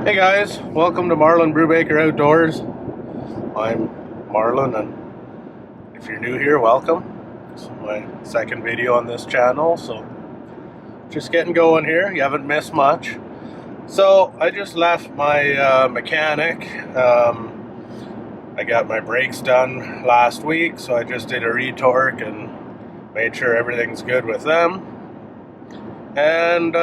Hey guys, welcome to Marlon Brubaker Outdoors. I'm Marlon, and if you're new here, welcome. It's my second video on this channel, so just getting going here. You haven't missed much. So I just left my mechanic. I got my brakes done last week, so I just did a retorque and made sure everything's good with them. And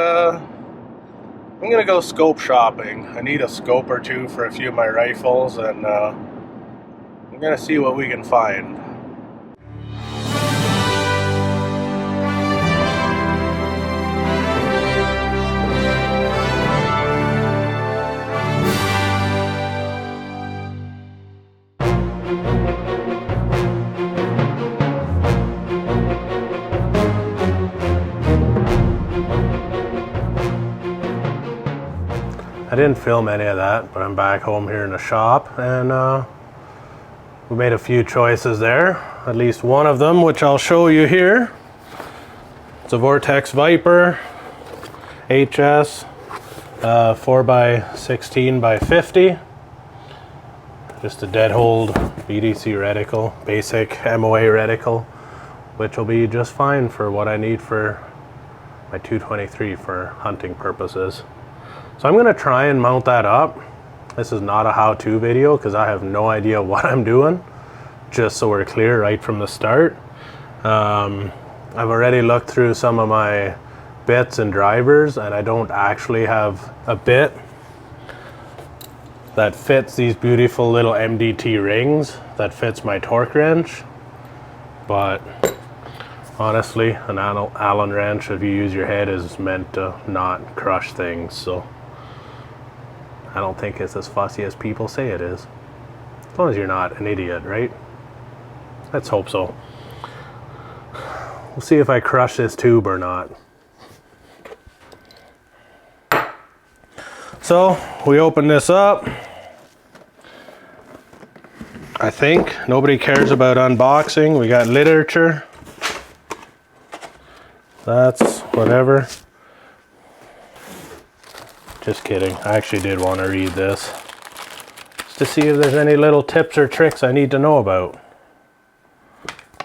I'm gonna go scope shopping. I need a scope or two for a few of my rifles, and I'm gonna see what we can find. I didn't film any of that, but I'm back home here in the shop, and we made a few choices there. At least one of them, which I'll show you here. It's a Vortex Viper HS 4x16x50. Just a dead hold BDC reticle, basic MOA reticle, which will be just fine for what I need for my 223 for hunting purposes. So I'm gonna try and mount that up. This is not a how-to video because I have no idea what I'm doing, just so we're clear right from the start. I've already looked through some of my bits and drivers, and I don't actually have a bit that fits these beautiful little MDT rings that fits my torque wrench. But honestly, an Allen wrench, if you use your head, is meant to not crush things, so I don't think it's as fussy as people say it is. As long as you're not an idiot, right? Let's hope so. We'll see if I crush this tube or not. So, we open this up. I think nobody cares about unboxing. We got literature. That's whatever. Just kidding. I actually did want to read this, just to see if there's any little tips or tricks I need to know about.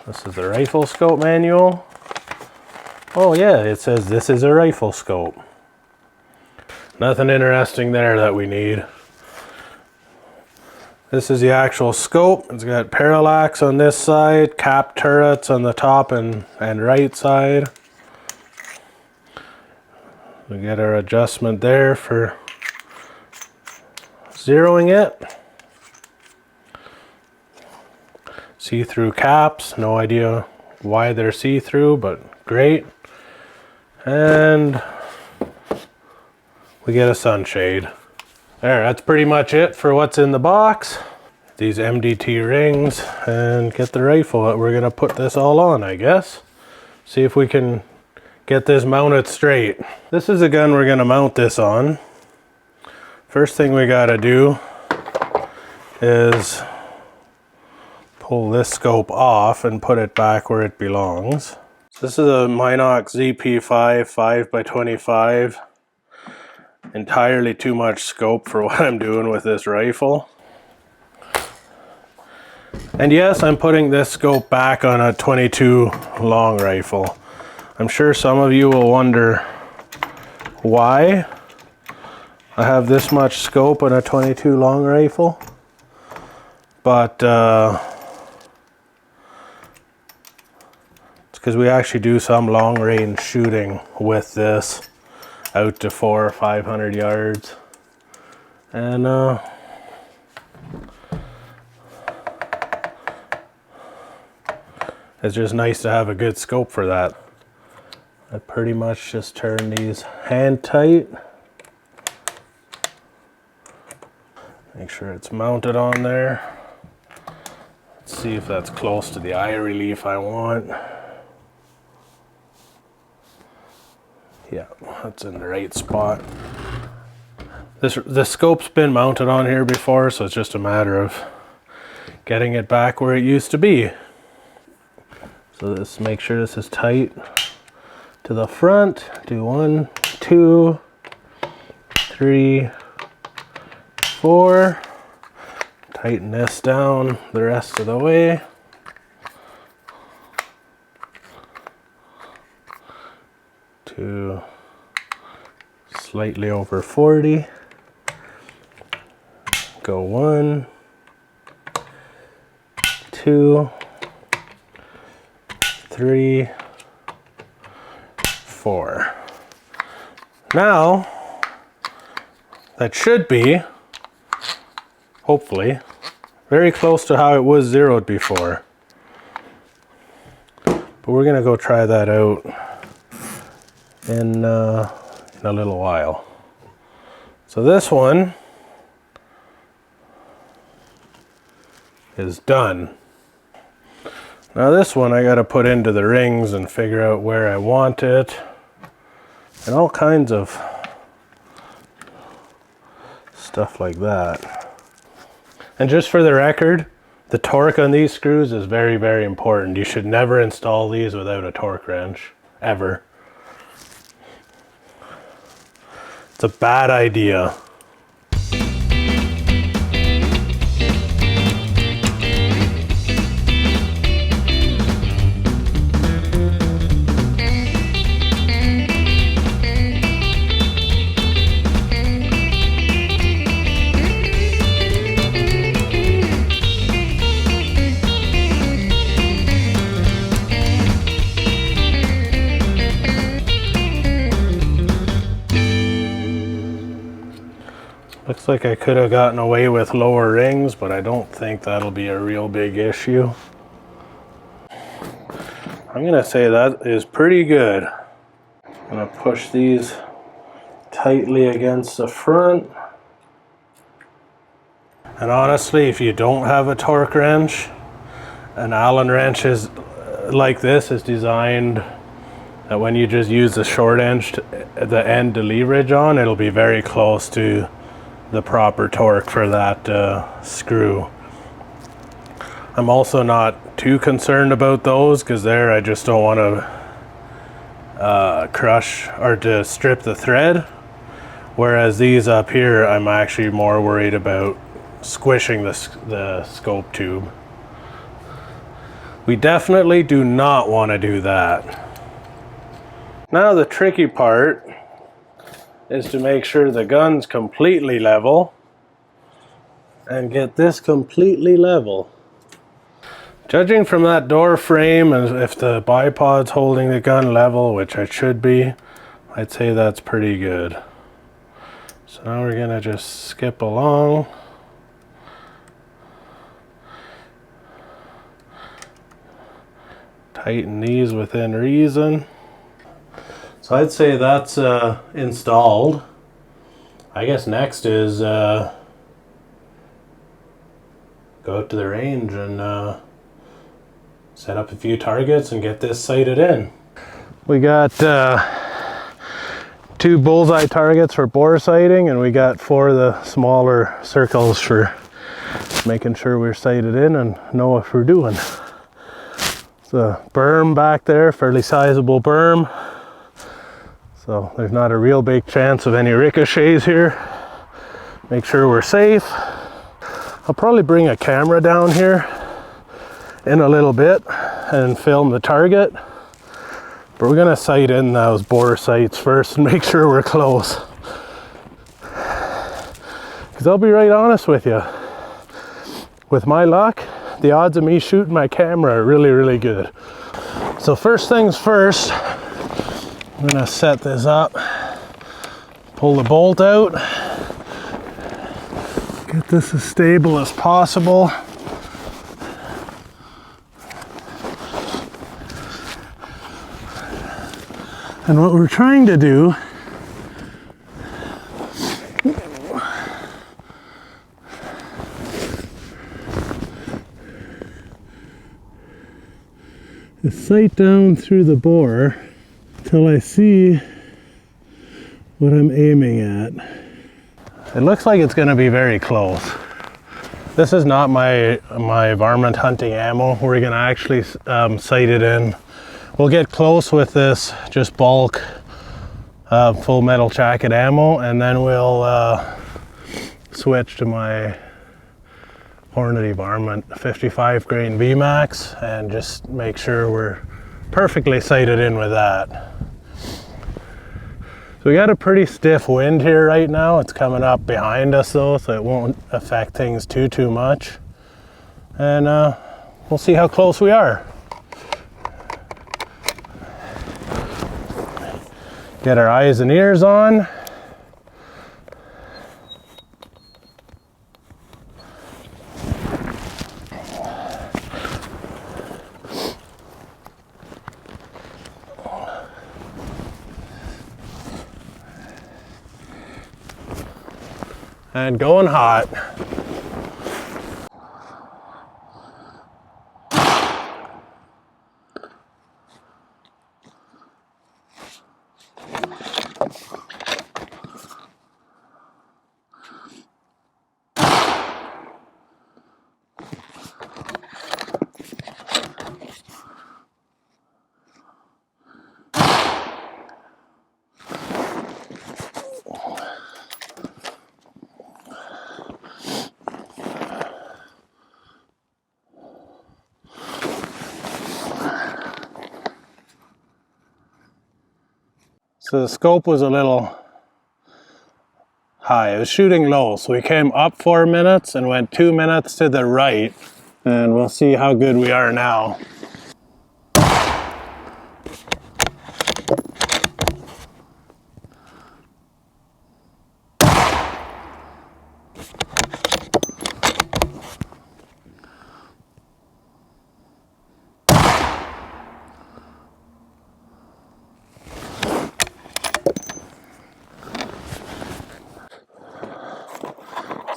This is the rifle scope manual. Oh yeah, it says this is a rifle scope. Nothing interesting there that we need. This is the actual scope. It's got parallax on this side, cap turrets on the top and right side. We get our adjustment there for zeroing it. See-through caps, no idea why they're see-through, but great. And we get a sunshade. There, that's pretty much it for what's in the box. These MDT rings, and get the rifle that we're gonna put this all on, I guess. See if we can get this mounted straight. This is a gun we're gonna mount this on. First thing we gotta do is pull this scope off and put it back where it belongs. This is a Minox ZP5 5x25. Entirely too much scope for what I'm doing with this rifle. And yes, I'm putting this scope back on a 22 long rifle. I'm sure some of you will wonder why I have this much scope on a 22 long rifle, but it's because we actually do some long range shooting with this out to 400 or 500 yards, and it's just nice to have a good scope for that. I pretty much just turn these hand tight. Make sure it's mounted on there. Let's see if that's close to the eye relief I want. Yeah, that's in the right spot. The scope's been mounted on here before, so it's just a matter of getting it back where it used to be. So let's make sure this is tight to the front. Do 1, 2, 3, 4. Tighten this down the rest of the way. To slightly over 40. Go 1, 2, 3, 4. Now, that should be, hopefully, very close to how it was zeroed before. But we're gonna go try that out in a little while. So this one is done. Now this one I gotta put into the rings and figure out where I want it and all kinds of stuff like that. And just for the record, the torque on these screws is very, very important. You should never install these without a torque wrench, ever. It's a bad idea. Looks like I could have gotten away with lower rings, but I don't think that'll be a real big issue. I'm gonna say that is pretty good. I'm gonna push these tightly against the front. And honestly, if you don't have a torque wrench, an Allen wrench is like this is designed that when you just use the short end, the end to leverage on, it'll be very close to the proper torque for that screw. I'm also not too concerned about those because there I just don't want to crush or to strip the thread, whereas these up here I'm actually more worried about squishing the scope tube. We definitely do not want to do that. Now the tricky part is to make sure the gun's completely level and get this completely level. Judging from that door frame, and if the bipod's holding the gun level, which it should be, I'd say that's pretty good. So now we're gonna just skip along. Tighten these within reason. So I'd say that's installed. I guess next is go out to the range and set up a few targets and get this sighted in. We got 2 bullseye targets for bore sighting, and we got 4 of the smaller circles for making sure we're sighted in and know what we're doing. There's a berm back there, fairly sizable berm. So there's not a real big chance of any ricochets here. Make sure we're safe. I'll probably bring a camera down here in a little bit and film the target. But we're gonna sight in those bore sights first and make sure we're close. Because I'll be right honest with you. With my luck, the odds of me shooting my camera are really, really good. So first things first, I'm gonna set this up, pull the bolt out, get this as stable as possible. And what we're trying to do is sight down through the bore till I see what I'm aiming at. It looks like it's going to be very close. This is not my varmint hunting ammo. We're going to actually sight it in. We'll get close with this just bulk full metal jacket ammo, and then we'll switch to my Hornady Varmint 55 grain VMAX and just make sure we're perfectly sighted in with that. So we got a pretty stiff wind here right now. It's coming up behind us though, so it won't affect things too much. And we'll see how close we are. Get our eyes and ears on. And going hot. So the scope was a little high. It was shooting low, so we came up 4 minutes and went 2 minutes to the right, and we'll see how good we are now.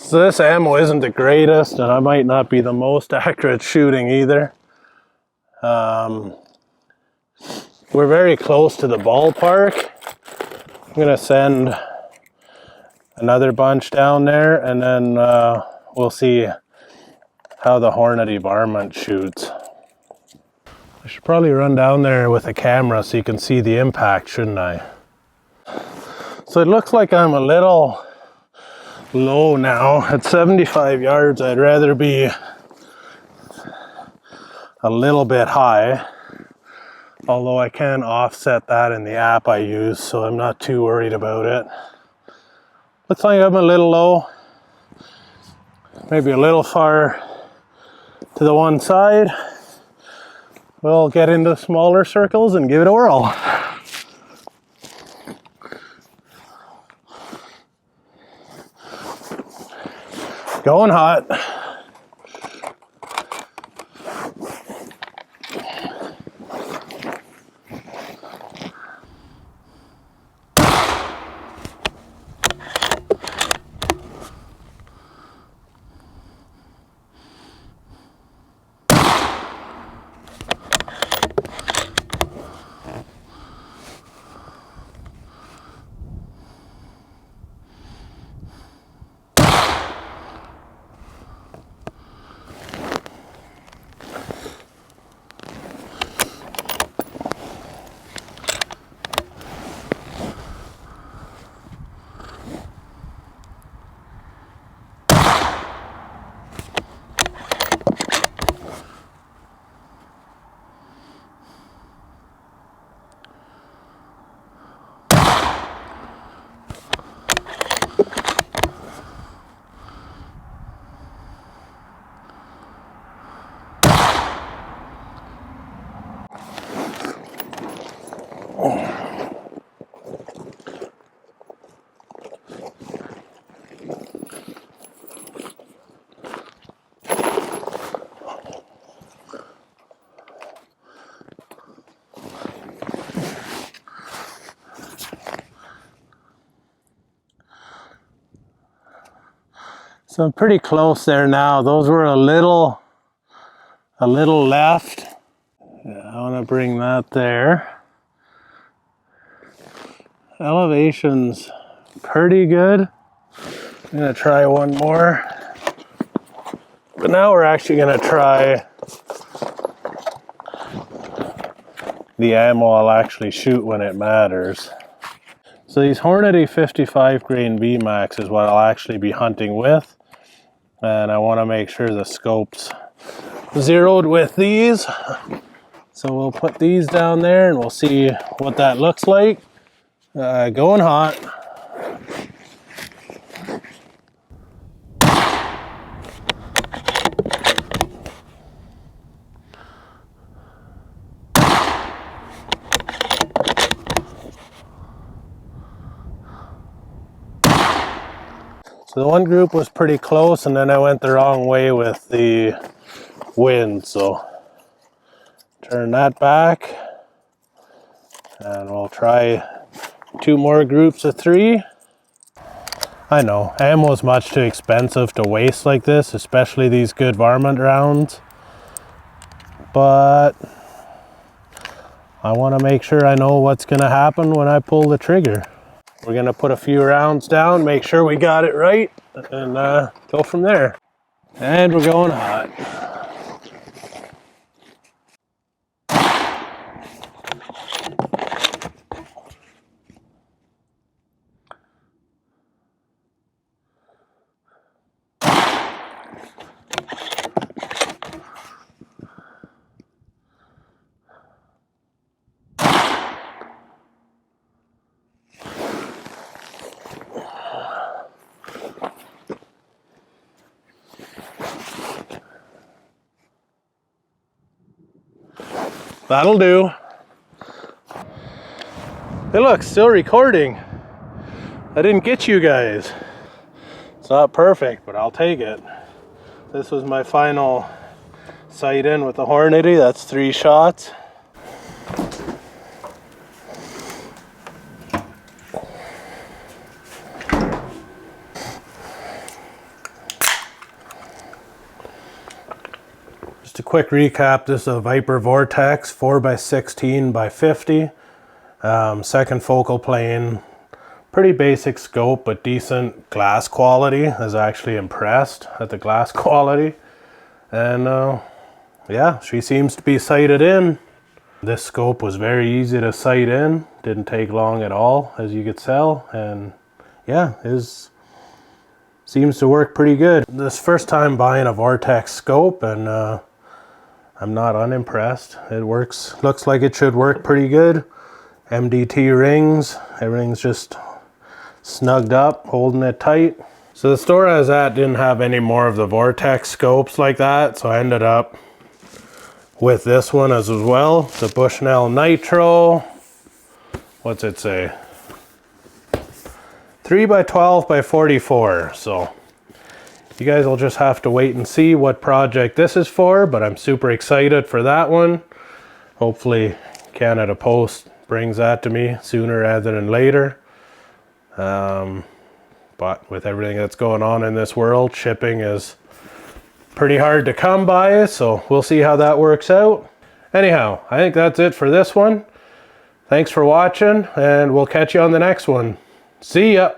So this ammo isn't the greatest, and I might not be the most accurate shooting either. We're very close to the ballpark. I'm gonna send another bunch down there, and then we'll see how the Hornady Varmint shoots. I should probably run down there with a camera so you can see the impact, shouldn't I? So it looks like I'm a little low now at 75 yards. I'd rather be a little bit high, although I can offset that in the app I use, so I'm not too worried about it. Looks like I'm a little low, maybe a little far to the one side. We'll get into smaller circles and give it a whirl. Going hot. So I'm pretty close there now. Those were a little left. Yeah, I want to bring that there. Elevation's pretty good. I'm gonna try one more. But now we're actually gonna try the ammo I'll actually shoot when it matters. So these Hornady 55 grain VMAX is what I'll actually be hunting with. And I want to make sure the scope's zeroed with these. So we'll put these down there and we'll see what that looks like. Going hot. So the one group was pretty close, and then I went the wrong way with the wind. So turn that back, and we'll try 2 more groups of 3. I know, ammo is much too expensive to waste like this, especially these good varmint rounds. But I want to make sure I know what's going to happen when I pull the trigger. We're going to put a few rounds down, make sure we got it right, and go from there. And we're going hot. That'll do. Hey look, still recording. I didn't get you guys. It's not perfect, but I'll take it. This was my final sight in with the Hornady. That's 3 shots. Just a quick recap, this is a Viper Vortex 4x16x50. Second focal plane, pretty basic scope, but decent glass quality. I was actually impressed at the glass quality. And yeah, she seems to be sighted in. This scope was very easy to sight in. Didn't take long at all, as you could tell. And yeah, seems to work pretty good. This first time buying a Vortex scope, and I'm not unimpressed. It looks like it should work pretty good. MDT rings, everything's just snugged up, holding it tight. So the store I was at didn't have any more of the Vortex scopes like that, so I ended up with this one as well. The Bushnell Nitro. What's it say? 3x12x44. So you guys will just have to wait and see what project this is for, but I'm super excited for that one. Hopefully Canada Post brings that to me sooner rather than later. But with everything that's going on in this world, shipping is pretty hard to come by, so we'll see how that works out. Anyhow, I think that's it for this one. Thanks for watching, and we'll catch you on the next one. See ya!